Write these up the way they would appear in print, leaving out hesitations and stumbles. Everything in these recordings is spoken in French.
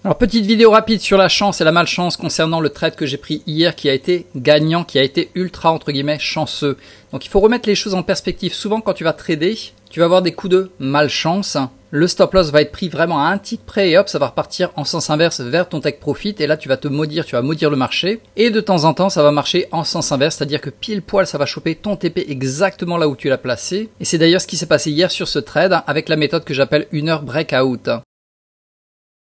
Alors petite vidéo rapide sur la chance et la malchance concernant le trade que j'ai pris hier qui a été gagnant, qui a été ultra entre guillemets chanceux. Donc il faut remettre les choses en perspective. Souvent quand tu vas trader, tu vas avoir des coups de malchance. Le stop loss va être pris vraiment à un tick près et hop, ça va repartir en sens inverse vers ton take profit et là tu vas te maudire, tu vas maudire le marché. Et de temps en temps ça va marcher en sens inverse, c'est-à-dire que pile poil ça va choper ton TP exactement là où tu l'as placé. Et c'est d'ailleurs ce qui s'est passé hier sur ce trade avec la méthode que j'appelle 1 heure breakout.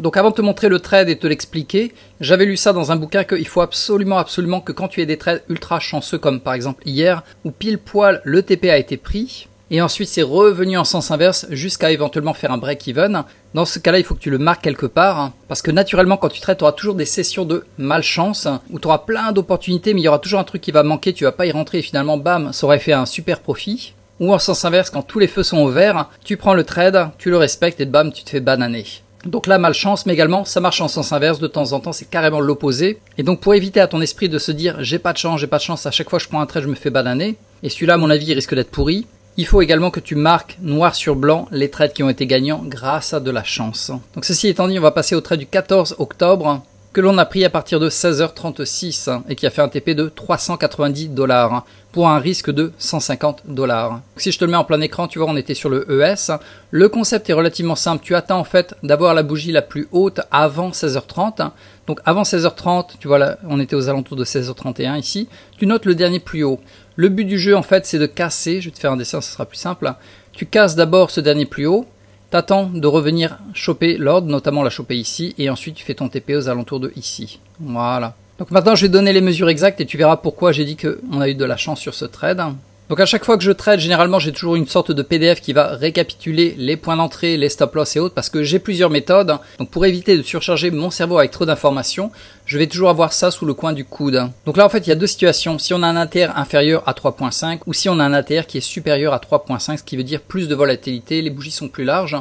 Donc avant de te montrer le trade et de te l'expliquer, j'avais lu ça dans un bouquin qu'il faut absolument que quand tu aies des trades ultra chanceux comme par exemple hier où pile poil le TP a été pris et ensuite c'est revenu en sens inverse jusqu'à éventuellement faire un break-even. Dans ce cas-là, il faut que tu le marques quelque part parce que naturellement quand tu trades, tu auras toujours des sessions de malchance où tu auras plein d'opportunités mais il y aura toujours un truc qui va manquer, tu vas pas y rentrer et finalement bam, ça aurait fait un super profit. Ou en sens inverse, quand tous les feux sont au vert, tu prends le trade, tu le respectes et bam, tu te fais bananer. Donc là, malchance, mais également, ça marche en sens inverse, de temps en temps, c'est carrément l'opposé. Et donc pour éviter à ton esprit de se dire, j'ai pas de chance, à chaque fois que je prends un trade, je me fais bananer, et celui-là, à mon avis, il risque d'être pourri, il faut également que tu marques noir sur blanc les trades qui ont été gagnants grâce à de la chance. Donc ceci étant dit, on va passer au trade du 14 octobre, que l'on a pris à partir de 16h36 et qui a fait un TP de 390 $ pour un risque de 150 $. Si je te le mets en plein écran, tu vois, on était sur le ES. Le concept est relativement simple. Tu attends en fait d'avoir la bougie la plus haute avant 16h30. Donc avant 16h30, tu vois là, on était aux alentours de 16h31 ici. Tu notes le dernier plus haut. Le but du jeu en fait, c'est de casser. Je vais te faire un dessin, ce sera plus simple. Tu casses d'abord ce dernier plus haut. T'attends de revenir choper l'ordre, notamment la choper ici, et ensuite tu fais ton TP aux alentours de ici. Voilà. Donc maintenant je vais donner les mesures exactes et tu verras pourquoi j'ai dit qu'on a eu de la chance sur ce trade. Donc à chaque fois que je trade, généralement j'ai toujours une sorte de PDF qui va récapituler les points d'entrée, les stop loss et autres, parce que j'ai plusieurs méthodes. Donc pour éviter de surcharger mon cerveau avec trop d'informations, je vais toujours avoir ça sous le coin du coude. Donc là en fait il y a deux situations, si on a un ATR inférieur à 3.5 ou si on a un ATR qui est supérieur à 3.5, ce qui veut dire plus de volatilité, les bougies sont plus larges.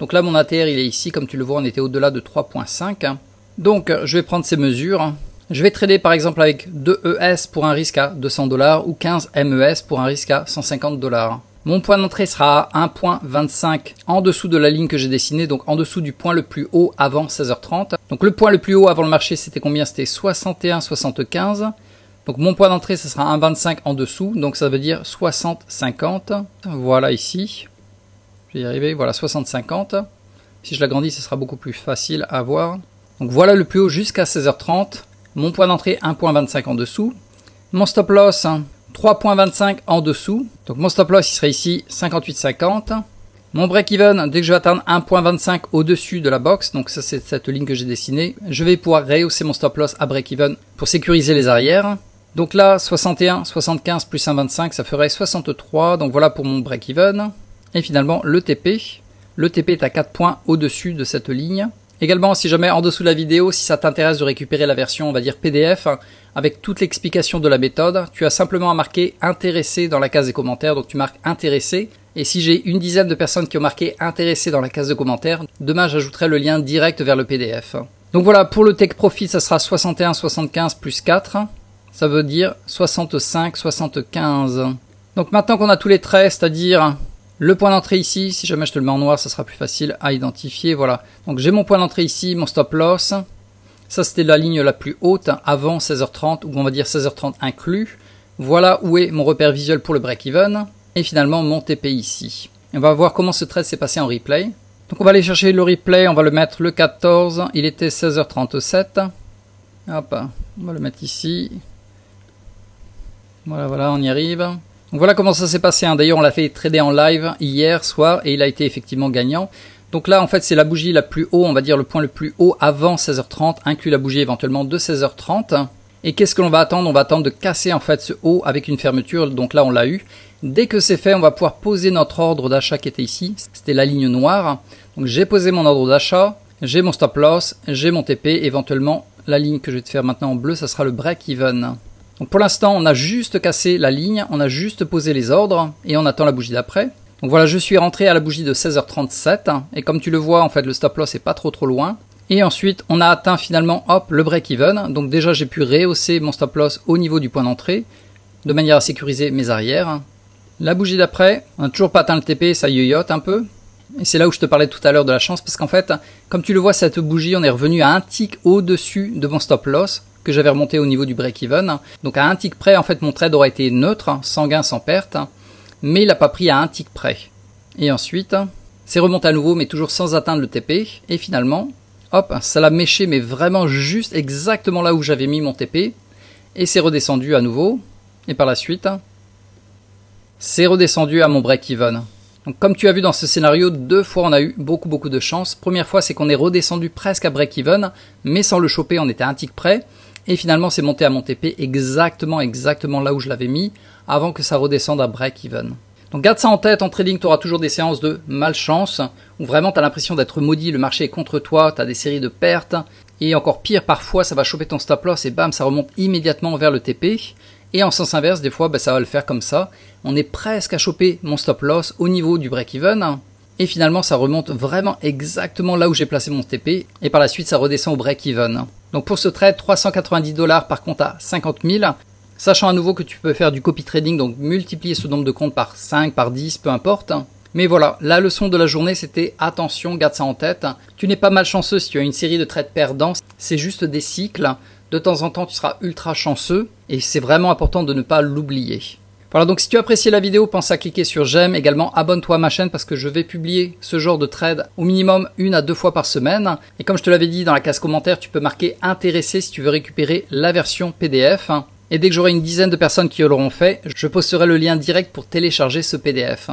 Donc là mon ATR il est ici, comme tu le vois on était au-delà de 3.5. Donc je vais prendre ces mesures. Je vais trader par exemple avec 2 ES pour un risque à 200 $ ou 15 MES pour un risque à 150 $. Mon point d'entrée sera à 1.25 en dessous de la ligne que j'ai dessinée, donc en dessous du point le plus haut avant 16h30. Donc le point le plus haut avant le marché c'était combien? C'était 61,75. Donc mon point d'entrée ce sera 1.25 en dessous, donc ça veut dire 60,50. Voilà ici. Je vais y arriver, voilà 60,50. Si je l'agrandis ce sera beaucoup plus facile à voir. Donc voilà le plus haut jusqu'à 16h30. Mon point d'entrée 1.25 en dessous. Mon stop loss 3.25 en dessous. Donc mon stop loss il serait ici 58,50. Mon break-even, dès que je vais atteindre 1.25 au-dessus de la box, donc ça c'est cette ligne que j'ai dessinée, je vais pouvoir rehausser mon stop loss à break-even pour sécuriser les arrières. Donc là 61, 75 plus 1.25 ça ferait 63. Donc voilà pour mon break-even. Et finalement le TP. Le TP est à 4 points au-dessus de cette ligne. Également, si jamais en dessous de la vidéo, si ça t'intéresse de récupérer la version, on va dire PDF, avec toute l'explication de la méthode, tu as simplement à marquer intéressé dans la case des commentaires, donc tu marques intéressé. Et si j'ai une dizaine de personnes qui ont marqué intéressé dans la case de commentaires, demain j'ajouterai le lien direct vers le PDF. Donc voilà, pour le take profit, ça sera 61,75 plus 4, ça veut dire 65,75. Donc maintenant qu'on a tous les traits, c'est-à-dire le point d'entrée ici, si jamais je te le mets en noir, ça sera plus facile à identifier, voilà. Donc j'ai mon point d'entrée ici, mon stop loss. Ça c'était la ligne la plus haute avant 16h30, ou on va dire 16h30 inclus. Voilà où est mon repère visuel pour le break-even. Et finalement mon TP ici. Et on va voir comment ce trade s'est passé en replay. Donc on va aller chercher le replay, on va le mettre le 14, il était 16h37. Hop, on va le mettre ici. Voilà, on y arrive. Donc voilà comment ça s'est passé, D'ailleurs on l'a fait trader en live hier soir et il a été effectivement gagnant. Donc là en fait c'est la bougie la plus haut, on va dire le point le plus haut avant 16h30, inclus la bougie éventuellement de 16h30. Et qu'est-ce que l'on va attendre? On va attendre de casser en fait ce haut avec une fermeture, donc là on l'a eu. Dès que c'est fait, on va pouvoir poser notre ordre d'achat qui était ici, c'était la ligne noire. Donc j'ai posé mon ordre d'achat, j'ai mon stop loss, j'ai mon TP, éventuellement la ligne que je vais te faire maintenant en bleu, ça sera le break-even. Donc pour l'instant, on a juste cassé la ligne, on a juste posé les ordres et on attend la bougie d'après. Donc voilà, je suis rentré à la bougie de 16h37 et comme tu le vois, en fait, le stop loss est pas trop loin. Et ensuite, on a atteint finalement, hop, le break-even. Donc déjà, j'ai pu rehausser mon stop loss au niveau du point d'entrée de manière à sécuriser mes arrières. La bougie d'après, on n'a toujours pas atteint le TP, ça yoyote un peu. Et c'est là où je te parlais tout à l'heure de la chance, parce qu'en fait, comme tu le vois, cette bougie, on est revenu à un tick au-dessus de mon stop loss, que j'avais remonté au niveau du break-even. Donc à un tick près, en fait, mon trade aurait été neutre, sans gain, sans perte, mais il n'a pas pris à un tick près. Et ensuite, c'est remonté à nouveau, mais toujours sans atteindre le TP, et finalement, hop, ça l'a méché, mais vraiment juste exactement là où j'avais mis mon TP, et c'est redescendu à nouveau, et par la suite, c'est redescendu à mon break-even. Donc comme tu as vu dans ce scénario, 2 fois on a eu beaucoup de chance. Première fois, c'est qu'on est redescendu presque à break-even, mais sans le choper, on était à un tick près. Et finalement, c'est monté à mon TP exactement là où je l'avais mis, avant que ça redescende à break-even. Donc garde ça en tête, en trading, tu auras toujours des séances de malchance, où vraiment tu as l'impression d'être maudit, le marché est contre toi, tu as des séries de pertes. Et encore pire, parfois ça va choper ton stop loss et bam, ça remonte immédiatement vers le TP. Et en sens inverse, des fois, ça va le faire comme ça. On est presque à choper mon stop loss au niveau du break-even. Et finalement, ça remonte vraiment exactement là où j'ai placé mon TP. Et par la suite, ça redescend au break-even. Donc pour ce trade, $390 par contre à 50 000. Sachant à nouveau que tu peux faire du copy trading, donc multiplier ce nombre de comptes par 5, par 10, peu importe. Mais voilà, la leçon de la journée, c'était attention, garde ça en tête. Tu n'es pas malchanceux si tu as une série de trades perdants. C'est juste des cycles. De temps en temps, tu seras ultra chanceux et c'est vraiment important de ne pas l'oublier. Voilà, donc si tu as apprécié la vidéo, pense à cliquer sur j'aime. Également, abonne-toi à ma chaîne parce que je vais publier ce genre de trade au minimum 1 à 2 fois par semaine. Et comme je te l'avais dit dans la case commentaire, tu peux marquer intéressé si tu veux récupérer la version PDF. Et dès que j'aurai une dizaine de personnes qui l'auront fait, je posterai le lien direct pour télécharger ce PDF.